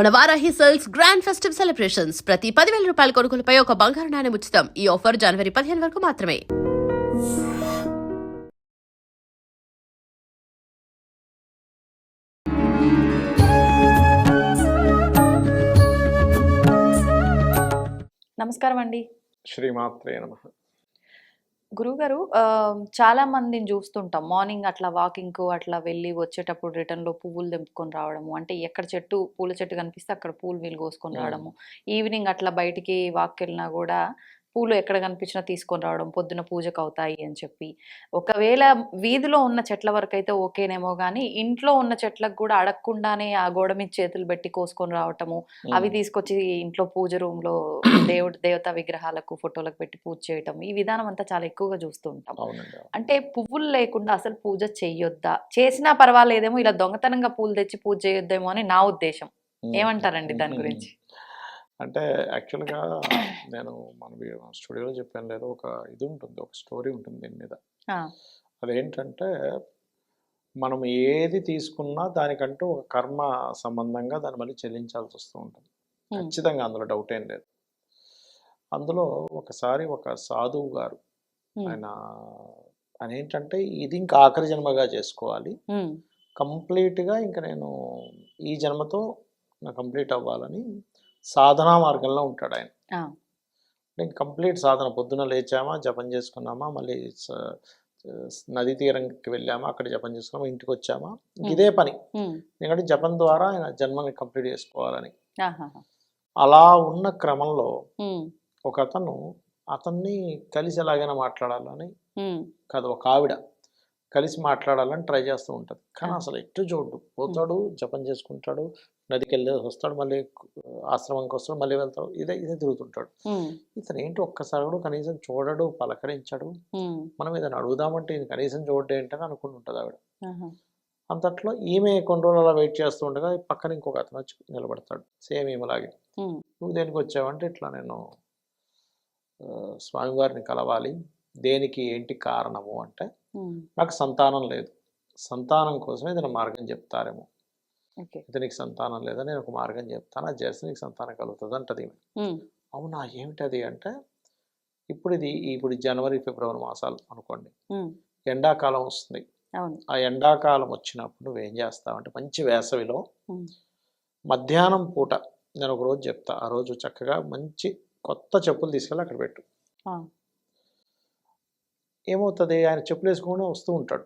మన Varahi sales grand festive celebrations ప్రతి 10,000 రూపాయల కొనుగోలుపై ఒక బంగారు నాణెం ఉచితం. ఈ ఆఫర్ జనవరి 15 వరకు మాత్రమే. నమస్కారం అండి. శ్రీమాత్రే నమః. గురువుగారు, చాలా మందిని చూస్తుంటాం. మార్నింగ్ అట్లా వాకింగ్‌కు అట్లా వెళ్ళి వచ్చేటప్పుడు రిటర్న్‌లో పువ్వులు తెంపుకొని రావడము. అంటే ఎక్కడ పూల చెట్టు కనిపిస్తే అక్కడ పూలు వీళ్ళు కోసుకొని రావడము. ఈవినింగ్ అట్లా బయటికి వాక్‌కెళ్ళినా గూడా పూలు ఎక్కడ కనిపించినా తీసుకొని రావడం. పొద్దున పూజకు అవుతాయి అని చెప్పి. ఒకవేళ వీధిలో ఉన్న చెట్ల వరకైతే ఓకేనేమో గానీ, ఇంట్లో ఉన్న చెట్లకు గూడా అడగకుండానే ఆ గోడ మీద చేతులు పెట్టి కోసుకొని రావటము. అవి తీసుకొచ్చి ఇంట్లో పూజ రూమ్‌లో దేవతా విగ్రహాలకు, ఫోటోలకు పెట్టి పూజ చేయటం. ఈ విధానం అంతా చాలా ఎక్కువగా చూస్తూ ఉంటాం. అవునండి. అంటే పువ్వులు లేకుండా అసలు పూజ చెయ్యొద్దా? చేసినా పర్వాలేదేమో, ఇలా దొంగతనంగా పూలు తెచ్చి పూజ చేయొద్దేమో అని నా ఉద్దేశం. ఏమంటారండి దాని గురించి? అంటే యాక్చువల్‌గా నేను మన స్టూడియోలో చెప్పాను లేదా, ఒక ఇది ఉంటుంది, ఒక స్టోరీ ఉంటుంది దీని మీద. ఆ! అదేంటంటే, మనం ఏది తీసుకున్నా దానికంటూ ఒక కర్మ సంబంధంగా దాన్ని మళ్ళీ చెల్లించాల్సి వస్తూ ఉంటుంది. ఖచ్చితంగా అందులో డౌట్ ఏం లేదు. అందులో ఒకసారి ఒక సాధువు గారు, ఆయన ఏంటంటే ఇది ఇంకా ఆఖరి జన్మగా చేసుకోవాలి, కంప్లీట్గా ఇంకా నేను ఈ జన్మతో కంప్లీట్ అవ్వాలని సాధనా మార్గంలో ఉంటాడు ఆయన. నేను కంప్లీట్ సాధన, పొద్దున లేచామా, జపం చేసుకున్నామా, మళ్ళీ నదీ తీరంకి వెళ్ళామా, అక్కడ జపం చేసుకున్నామా, ఇంటికి వచ్చామా, ఇదే పని. ఎందుకంటే జపం ద్వారా ఆయన జన్మని కంప్లీట్ చేసుకోవాలని. అలా ఉన్న క్రమంలో ఒక అతన్ని కలిసి ఎలాగైనా మాట్లాడాలని కాదు, ఒక ఆవిడ కలిసి మాట్లాడాలని ట్రై చేస్తూ ఉంటుంది. కానీ అసలు ఎట్టు చూడు, పోతాడు, జపం చేసుకుంటాడు, నదికి వెళ్ళి వస్తాడు, మళ్ళీ ఆశ్రమంకి వస్తాడు, మళ్ళీ వెళ్తాడు, ఇదే తిరుగుతుంటాడు. ఇతను ఏంటి ఒక్కసారి కూడా కనీసం చూడడు, పలకరించడు. మనం ఏదైనా అడుగుదామంటే ఇది కనీసం చూడడం ఏంటని అనుకుంటుంటుంది ఆవిడ. అంతట్లో ఈమె కొన్ని రోజులు అలా వెయిట్ చేస్తూ ఉండగా పక్కన ఇంకొక అతను వచ్చి నిలబడతాడు, సేమ్ ఈమెలాగే. నువ్వు దేనికి వచ్చావంటే, ఇట్లా నేను స్వామివారిని కలవాలి. దేనికి, ఏంటి కారణము అంటే, నాకు సంతానం లేదు, సంతానం కోసం ఏదైనా మార్గం చెప్తారేమో. ఇతనికి సంతానం లేదా, నేను ఒక మార్గం చెప్తాను, అది చేస్తే నీకు సంతానం కలుగుతుంది అంటది. అవునా, ఏమిటది అంటే, ఇప్పుడు జనవరి ఫిబ్రవరి మాసాలు అనుకోండి, ఎండాకాలం వస్తుంది. ఆ ఎండాకాలం వచ్చినప్పుడు నువ్వేం చేస్తావంటే, మంచి వేసవిలో మధ్యాహ్నం పూట నేను ఒక రోజు చెప్తా, ఆ రోజు చక్కగా మంచి కొత్త చెప్పులు తీసుకెళ్ళి అక్కడ పెట్టు. ఏమవుతుంది, ఆయన చెప్పులు వేసుకొని వస్తూ ఉంటాడు,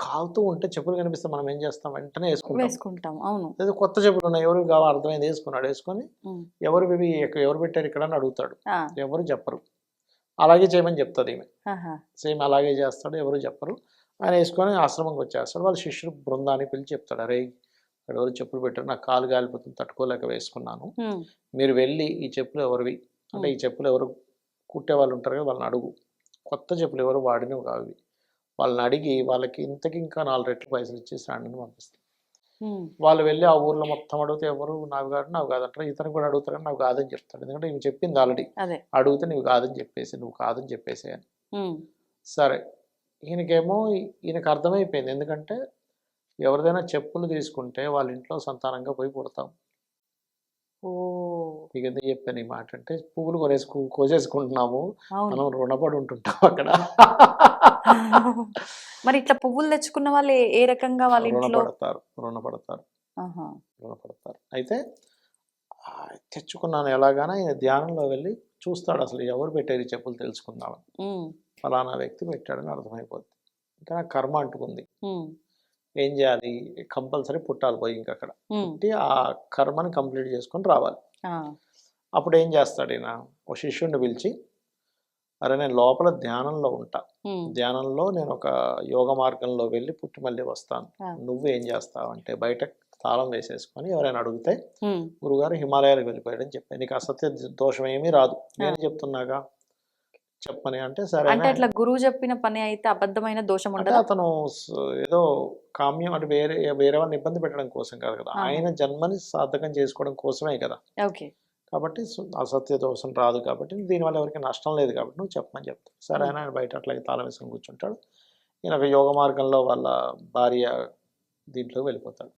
కాలుతూ ఉంటే చెప్పులు కనిపిస్తే మనం ఏం చేస్తాం, వెంటనే వేసుకుంటాం. లేదా కొత్త చెప్పులు ఉన్నాయి, ఎవరికి కావాలి అర్థమైంది, వేసుకొని ఎవరు పెట్టారు ఇక్కడ అని అడుగుతాడు, ఎవరు చెప్పరు. అలాగే చేయమని చెప్తుంది ఈమె, సేమ్ అలాగే చేస్తాడు, ఎవరు చెప్పరు. ఆయన వేసుకొని ఆశ్రమంకి వచ్చేస్తాడు. వాళ్ళ శిష్యుడు బృందాన్ని పిలిచి చెప్తాడు, అరే ఇక్కడ ఎవరు చెప్పులు పెట్టారు, నాకు కాలు గాలిపోతుంది, తట్టుకోలేక వేసుకున్నాను, మీరు వెళ్ళి ఈ చెప్పులు ఎవరివి అంటే, ఈ చెప్పులు ఎవరు కుట్టే వాళ్ళు ఉంటారు కదా, వాళ్ళని అడుగు, కొత్త చెప్పులు ఎవరు వాడినవి కావి, వాళ్ళని అడిగి వాళ్ళకి ఇంకా 4 రెట్లు పైసలు ఇచ్చేసి రాండి పంపిస్తాను. వాళ్ళు వెళ్ళి ఆ ఊర్లో మొత్తం అడిగితే ఎవరు నాకు కాదంటారు. ఇతను కూడా అడుగుతారు, నాకు కాదని చెప్తాడు. ఎందుకంటే ఇవి చెప్పింది ఆల్రెడీ, అడిగితే నువ్వు కాదని చెప్పేసి అని. సరే, ఈయనకు అర్థమైపోయింది. ఎందుకంటే ఎవరిదైనా చెప్పులు తీసుకుంటే వాళ్ళ ఇంట్లో సంతానంగా పోయి పుడతాం. ఇక ఎందుకు చెప్పాను ఈ మాట అంటే, పువ్వులు కోసేసుకుంటున్నాము, మనం రుణపడి ఉంటుంటాం అక్కడ. మరి ఇట్లా పువ్వులు తెచ్చుకున్న వాళ్ళు ఏ రకంగా వాళ్ళ ఇంట్లో రుణపడతారు. అయితే తెచ్చుకున్నాను ఎలాగానే, ఆయన ధ్యానంలో వెళ్ళి చూస్తాడు, అసలు ఎవరు పెట్టారు ఈ చెప్పులు తెలుసుకుందామని. ఫలానా వ్యక్తి పెట్టాడని అర్థమైపోద్ది. ఇంకా నాకు కర్మ అంటుకుంది, ఏం చేయాలి, కంపల్సరీ పుట్టాలి పోయి, ఇంకా అక్కడ పుట్టి ఆ కర్మని కంప్లీట్ చేసుకొని రావాలి. అప్పుడు ఏం చేస్తాడు ఈయన, ఓ శిష్యుడిని పిలిచి, అరే నేను లోపల ధ్యానంలో ఉంటా, ధ్యానంలో నేను ఒక యోగ మార్గంలో వెళ్ళి పుట్టి మళ్ళీ వస్తాను, నువ్వు ఏం చేస్తావు అంటే, బయట తాళం వేసేసుకొని ఎవరైనా అడిగితే గురుగారు హిమాలయాలకు వెళ్ళిపోయాడని చెప్పాను, నీకు అసత్య దోషం ఏమీ రాదు, నేను చెప్తున్నాగా చెప్పని అంటే, సరే అంటే అట్లా గురువు చెప్పిన పని అయితే అబద్ధమైన దోషం ఉండదు. అతను ఏదో కామ్యం అంటే వేరే వాళ్ళని ఇబ్బంది పెట్టడం కోసం కాదు కదా, ఆయన జన్మని సార్థకం చేసుకోవడం కోసమే కదా. కాబట్టి అసత్య దోషం రాదు, కాబట్టి దీనివల్ల ఎవరికి నష్టం లేదు, కాబట్టి నువ్వు చెప్పమని చెప్తాను. సరే, ఆయన బయట అట్లాగే తాళం వేసుకొని కూర్చుంటాడు. ఈయన ఒక యోగ మార్గంలో వాళ్ళ భార్య దీంట్లో వెళ్ళిపోతాడు.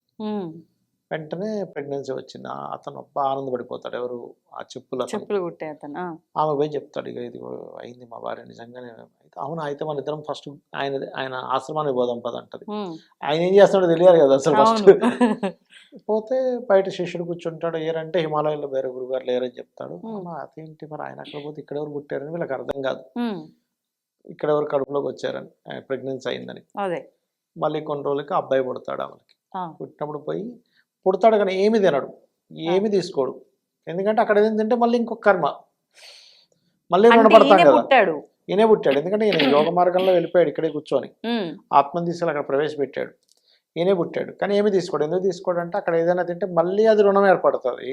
వెంటనే ప్రెగ్నెన్సీ వచ్చింది. అతను అబ్బా ఆనందపడిపోతాడు. ఎవరు ఆ చెప్పులు అతను. చెప్పులు కుట్టే అతను. ఆమె పోయి చెప్తాడు, ఇక ఇది అయింది మా భార్య నిజంగానే. అయితే అవునా, అయితే మన ఇద్దరం ఫస్ట్ ఆయన ఆశ్రమానికి పోదాం పద అంటది. ఆయన ఏం చేస్తాడో తెలియాలి కదా అసలు ఫస్ట్. అవును. పోతే బయట శిష్యుడు కూర్చుంటాడు. ఏరంటే హిమాలయాల్లో వేరే గురుగారు లేరని చెప్తాడు. అవునా, అదేంటి మరి ఆయన అక్కడ పోతే ఇక్కడ ఎవరు పుట్టారని వీళ్ళకి అర్థం కాదు. ఇక్కడ ఎవరు కడుపులోకి వచ్చారని, ప్రెగ్నెన్సీ అయిందని. అదే. మళ్ళీ కొన్ని రోజులకి అబ్బాయి పుడతాడు ఆమెకి. ఆ. పుట్టినప్పుడు పోయి పుడతాడు కానీ ఏమి తినడు, ఏమి తీసుకోడు. ఎందుకంటే అక్కడ ఏదైనా తింటే మళ్ళీ ఇంకొక కర్మ, మళ్ళీ అంటే రుణపడతాం ఈయనే కదా. పుట్టాడు. ఈయనే పుట్టాడు, ఎందుకంటే ఈయన యోగ మార్గంలో వెళ్ళిపోయాడు, ఇక్కడే కూర్చొని ఆత్మని తీసుకెళ్ళి అక్కడ ప్రవేశపెట్టాడు. ఈయనే పుట్టాడు కానీ ఏమి తీసుకోడు. ఎందుకు తీసుకోడు అంటే అక్కడ ఏదైనా తింటే మళ్ళీ అది రుణం ఏర్పడుతుంది,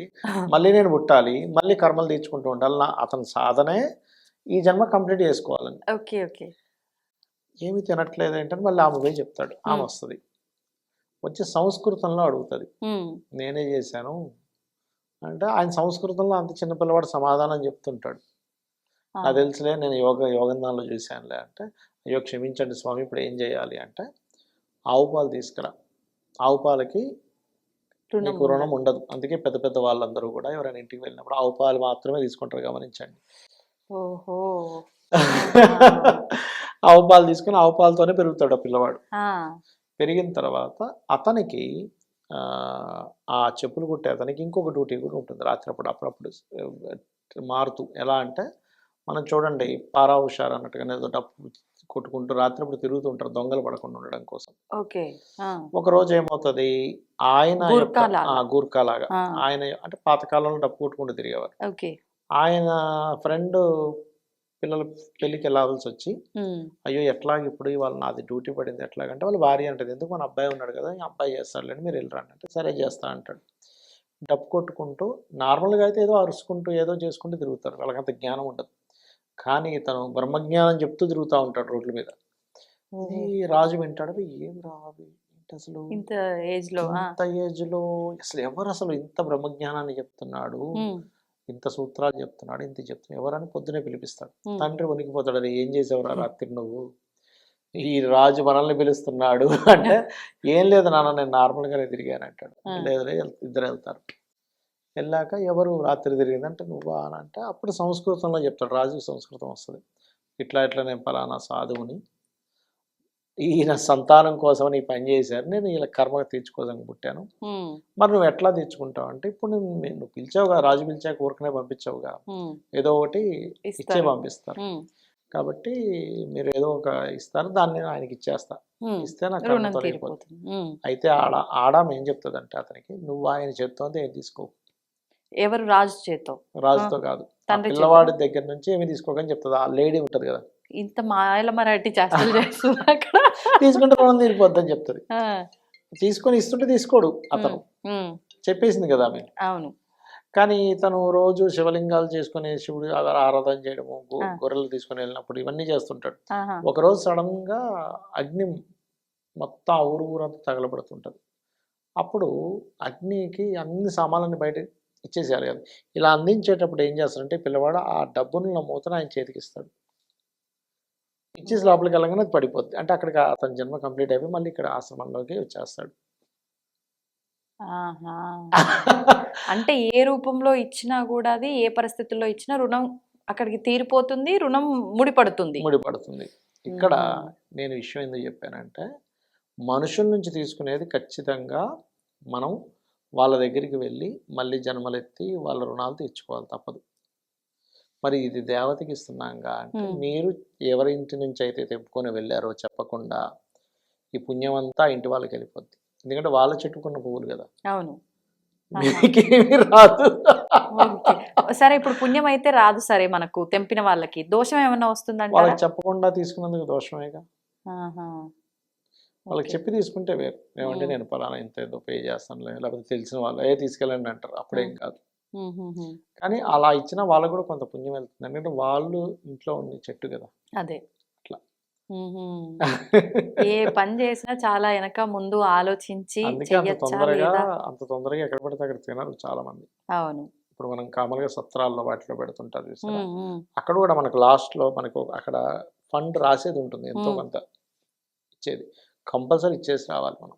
మళ్ళీ నేను పుట్టాలి, మళ్ళీ కర్మలు తీర్చుకుంటూ ఉండాలి. అతని సాధనే ఈ జన్మ కంప్లీట్ చేసుకోవాలని. Okay, okay. ఏమి తినట్లేదు ఏంటని మళ్ళీ ఆమె పోయి చెప్తాడు. ఆమె వస్తుంది, వచ్చి సంస్కృతంలో అడుగుతుంది, నేనే చేశాను అంటే. ఆయన సంస్కృతంలో అంత చిన్నపిల్లవాడు సమాధానం చెప్తుంటాడు. నాకు తెలుసులే, నేను యోగందాల్లో చూశానులే అంటే. అయ్యో క్షమించండి స్వామి, ఇప్పుడు ఏం చేయాలి అంటే, ఆవు పాలు తీసుకురా. ఆవు పాలకి నీకు రుణం ఉండదు. అందుకే పెద్ద పెద్ద వాళ్ళందరూ కూడా ఎవరైనా ఇంటికి వెళ్ళినప్పుడు ఆవు పాలు మాత్రమే తీసుకుంటారు, గమనించండి. ఓహో. ఆవు పాలు తీసుకుని ఆవు పాలతోనే పెరుగుతాడు ఆ పిల్లవాడు. ఆ. పెరిగిన తర్వాత అతనికి ఆ చెప్పులు కుట్టే అతనికి ఇంకొక డ్యూటీ కూడా ఉంటుంది రాత్రిప్పుడు. అప్పుడప్పుడు మారుతూ, ఎలా అంటే మనం చూడండి పారా హుషారు అన్నట్టుగా ఏదో డప్పు కొట్టుకుంటూ రాత్రిప్పుడు తిరుగుతుంటారు దొంగలు పడకుండా ఉండడం కోసం. ఓకే. ఒక రోజు ఏమవుతుంది, ఆయన గూర్ఖా లాగా ఆయన అంటే పాతకాలంలో డప్పు కొట్టుకుంటూ తిరిగేవారు. ఓకే. ఆయన ఫ్రెండ్ పిల్లల పెళ్ళికి వెళ్ళాల్సి వచ్చి, అయ్యో ఎట్లాగ ఇప్పుడు ఇవాళ నాది డ్యూటీ పడింది ఎట్లాగంటే, వాళ్ళ భార్య అంటది, ఎందుకు మన అబ్బాయి ఉన్నాడు కదా, ఈ అబ్బాయి చేస్తాడులేండి మీరు వెళ్ళరండి అంటే, సరే చేస్తా అంటాడు. డప్పు కొట్టుకుంటూ నార్మల్గా అయితే ఏదో అరుచుకుంటూ ఏదో చేసుకుంటూ తిరుగుతారు, వాళ్ళకంత జ్ఞానం ఉండదు. కానీ తను బ్రహ్మజ్ఞానం చెప్తూ తిరుగుతూ ఉంటాడు రోడ్ల మీద. ఈ రాజు వింటాడు, ఏం రాదు అసలు ఇంత ఏజ్లో అసలు ఎవరు అసలు ఇంత బ్రహ్మజ్ఞానాన్ని చెప్తున్నాడు, ఇంత సూత్రాలు చెప్తున్నాడు, ఇంత చెప్తున్నాడు ఎవరని పొద్దునే పిలిపిస్తాడు. తండ్రి వణికిపోతాడు, అది ఏం చేసేవరా రాత్రి నువ్వు, ఈ రాజు మనల్ని పిలుస్తున్నాడు అంటే, ఏం లేదు నాన్న నేను నార్మల్గానే తిరిగాను అంటాడు. లేదు ఇద్దరు వెళ్తారు. వెళ్ళాక ఎవరు రాత్రి తిరిగిందంటే నువ్వా అని అంటే, అప్పుడు సంస్కృతంలో చెప్తాడు. రాజుకి సంస్కృతం వస్తుంది. ఇట్లా నేను పలానా సాధువుని, ఈయన సంతానం కోసం నీ పని చేశారు, నేను ఇలా కర్మ తీర్చుకోదానికి పుట్టాను, మరి నువ్వు ఎట్లా తీర్చుకుంటావు అంటే, ఇప్పుడు నువ్వు పిలిచావుగా, రాజు పిలిచాక ఊరికనే పంపించావుగా, ఏదో ఒకటి ఇచ్చే పంపిస్తారు కాబట్టి మీరు ఏదో ఒక ఇస్తారు, దాన్ని ఆయనకి ఇచ్చేస్తా, ఇస్తే నాకు కర్మ తొలగిపోతుంది. అయితే ఆడామ ఏం చెప్తుంది అంటే అతనికి, నువ్వు ఆయన చేత్తో ఏం తీసుకో. ఎవరు? రాజు చేతో? రాజుతో కాదు, పిల్లవాడి దగ్గర నుంచి ఏమి తీసుకోకని చెప్తుంది. ఆ లేడీ ఉంటది కదా, ఇంత మాయల మరాఠీ చేష్టలు చేస్తుంది అక్కడ. తీసుకుంటే రుణం తీరిపోద్ది అని చెప్తుంది. తీసుకొని ఇస్తుంటే తీసుకోడు అతను, చెప్పేసింది కదా ఆమె. అవును. కానీ తను రోజు శివలింగాలు చేసుకుని శివుడు ఆరాధన చేయడము, గొర్రెలు తీసుకుని వెళ్ళినప్పుడు ఇవన్నీ చేస్తుంటాడు. ఒకరోజు సడన్ గా అగ్ని మొత్తం ఆ ఊరంతా తగలబడుతుంటది. అప్పుడు అగ్నికి అన్ని సామాన్లన్నీ బయట ఇచ్చేసేయాలి కదా. ఇలా అందించేటప్పుడు ఏం చేస్తాడంటే పిల్లవాడు ఆ డబ్బును మూతను ఆయన చేతికి ఇస్తాడు. ఇచ్చేసి లోపలికి వెళ్ళగానే అది పడిపోద్ది. అంటే అక్కడికి అతని జన్మ కంప్లీట్ అయిపోయి మళ్ళీ ఇక్కడ ఆశ్రమంలోకి వచ్చేస్తాడు. అంటే ఏ రూపంలో ఇచ్చినా కూడా, అది ఏ పరిస్థితుల్లో ఇచ్చినా రుణం అక్కడికి తీరిపోతుంది, రుణం ముడిపడుతుంది. ఇక్కడ నేను విషయం ఎందుకు చెప్పానంటే, మనుషుల నుంచి తీసుకునేది ఖచ్చితంగా మనం వాళ్ళ దగ్గరికి వెళ్ళి మళ్ళీ జన్మలెత్తి వాళ్ళ రుణాలు తీర్చుకోవాలి, తప్పదు. మరి ఇది దేవతకి ఇస్తున్నాంగా అంటే, మీరు ఎవరి ఇంటి నుంచి అయితే తెంపుకొని వెళ్ళారో చెప్పకుండా ఈ పుణ్యం అంతా ఇంటి వాళ్ళకి వెళ్ళిపోద్ది. ఎందుకంటే వాళ్ళు చెట్టుకున్న పువ్వులు కదా. అవును, మీకేమీ రాదు. సరే ఇప్పుడు పుణ్యం అయితే రాదు, సరే మనకు తెంపిన వాళ్ళకి దోషం ఏమన్నా వస్తుందంటే, వాళ్ళకి చెప్పకుండా తీసుకున్నందుకు దోషమేగా. వాళ్ళకి చెప్పి తీసుకుంటే వేరు, ఏమంటే నేను పలానా ఇంత ఏదో పే చేస్తాను, లేకపోతే తెలిసిన వాళ్ళు తీసుకెళ్ళండి అంటారు, అప్పుడేం కాదు. కానీ అలా ఇచ్చినా వాళ్ళకు కూడా కొంత పుణ్యం వెళ్తుంది, ఎందుకంటే వాళ్ళు ఇంట్లో ఉన్న చెట్టు కదా. అదే అట్లా ఏ పని చేసినా చాలా వెనక ముందు ఆలోచించి అంత తొందరగా ఎక్కడ పడితే అక్కడ తినరు చాలా మంది. అవును. ఇప్పుడు మనం కామన్గా సత్రాల్లో వాటిలో పెడుతుంటారు, అక్కడ కూడా మనకు లాస్ట్ లో మనకు అక్కడ ఫండ్ రాసేది ఉంటుంది, ఎంతో కొంత ఇచ్చేది, కంపల్సరీ ఇచ్చేసి రావాలి మనం.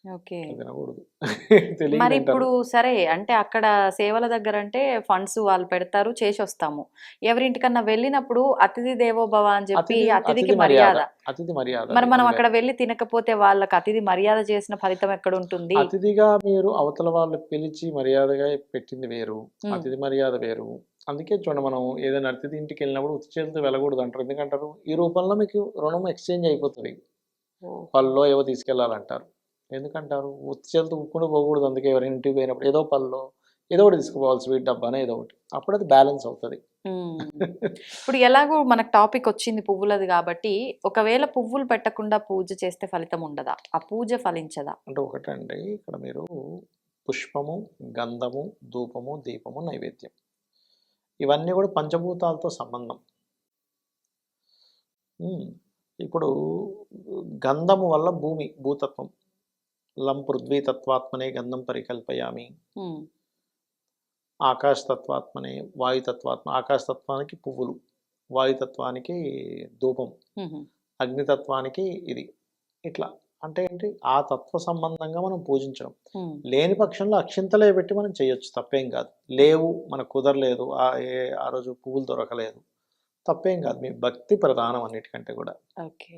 ఓకే. తినకూడదు. మరి తెలియని ఇప్పుడు తింటారు. సరే అంటే అక్కడ సేవల దగ్గర అంటే ఫండ్స్ వాళ్ళు పెడతారు, చేసొస్తాము. ఎవరింటికన్నా వెళ్ళినప్పుడు అతిథి దేవో భవ అని చెప్పి అతిథి అతిథికి అతిథి మర్యాద. మర్యాద. అతిథి మర్యాద మరి మనం అది అక్కడ వేరు. వెళ్ళి తినకపోతే వాళ్ళకి అతిథి మర్యాద చేసిన ఫలితం ఎక్కడుంటుంది? అతిథిగా మీరు అవతల వాళ్ళు పిలిచి మర్యాదగా పెట్టింది వేరు. హ్మ్. అతిథి మర్యాద వేరు. అందుకే చూడండి, మనం ఏదైనా అతిథి ఇంటికి వెళ్ళినప్పుడు ఉత్తి చేతులతో వెళ్ళకూడదు అంటారు. ఎందుకంటారు? ఈ రూపంలో మీకు రుణం ఎక్స్చేంజ్ అయిపోతుంది. ఓహ్! పళ్ళో ఏవో తీసుకెళ్ళాలంటారు. ఎందుకంటారు? ఉత్తి చేతులతో ఊరుకుంటూ పోకూడదు. అందుకే ఎవరైనా ఇంటికి పోయినప్పుడు ఏదో పళ్ళో ఏదో ఒకటి తీసుకుపోవాలి, స్వీట్ డబ్బానో ఏదో ఒకటి. అప్పుడు అది బ్యాలెన్స్ అవుతుంది. హ్మ్. ఇప్పుడు ఎలాగో మనకు టాపిక్ వచ్చింది పువ్వులది కాబట్టి, ఒకవేళ పువ్వులు పెట్టకుండా పూజ చేస్తే ఫలితం ఉండదా? ఆ పూజ ఫలించదా? అంటే ఒకటండి, ఇక్కడ మీరు పుష్పము, గంధము, ధూపము, దీపము, నైవేద్యం ఇవన్నీ కూడా పంచభూతాలతో సంబంధం. ఇప్పుడు గంధము వల్ల భూతత్వం. లం పృథ్వీ తత్వాత్మనే గంధం పరికల్పయామి. హ్మ్. ఆకాశతత్వాత్మనే వాయుతత్వాత్మ. ఆకాశతత్వానికి పువ్వులు, వాయుతత్వానికి ధూపం, హుహు. అగ్నితత్వానికి ఇది. ఇట్లా అంటే ఏంటి? ఆ తత్వ సంబంధంగా మనం పూజించడం. హ్మ్. లేని పక్షంలో అక్షింతలే పెట్టి మనం చేయొచ్చు, తప్పేం కాదు. లేవు, మనకు కుదరలేదు, ఆ రోజు పువ్వులు దొరకలేదు, తప్పేం కాదు. మీ భక్తి ప్రధానం అన్నిటికంటే కూడా. ఓకే.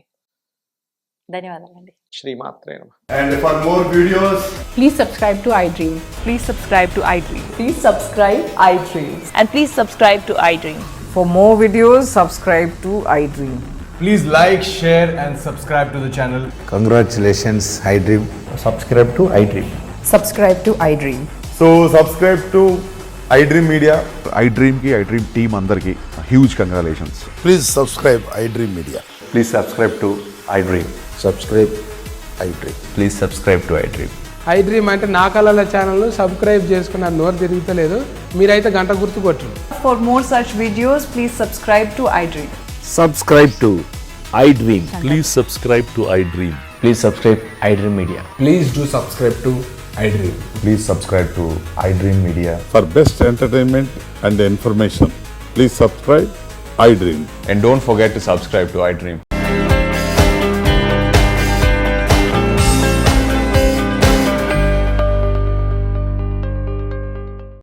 ధన్యవాదాలండి. శ్రీమాత్రే నమః. And for more videos, Please subscribe to iDream. Please subscribe to iDream. Please subscribe iDream. And please subscribe to iDream. For more videos, subscribe to iDream. please like, share, and subscribe to the channel. Congratulations, iDream. subscribe to iDream. Subscribe to iDream. So subscribe to iDream Media. iDream ki iDream team అందరికి huge congratulations. Please subscribe iDream Media. Please subscribe to iDream. Subscribe iDream. Please subscribe to iDream. iDream అంటే నా కళల ఛానల్ను subscribe చేసుకున్న నోరు తిరుగుతలేదు, మీరైతే గంట గుర్తు కొట్టండి. For more such videos, please subscribe to iDream. Subscribe to iDream. Please subscribe to iDream. Please subscribe iDream Media. Please do subscribe to iDream. Please subscribe to iDream Media. For best entertainment and information, please subscribe iDream. And don't forget to subscribe to iDream.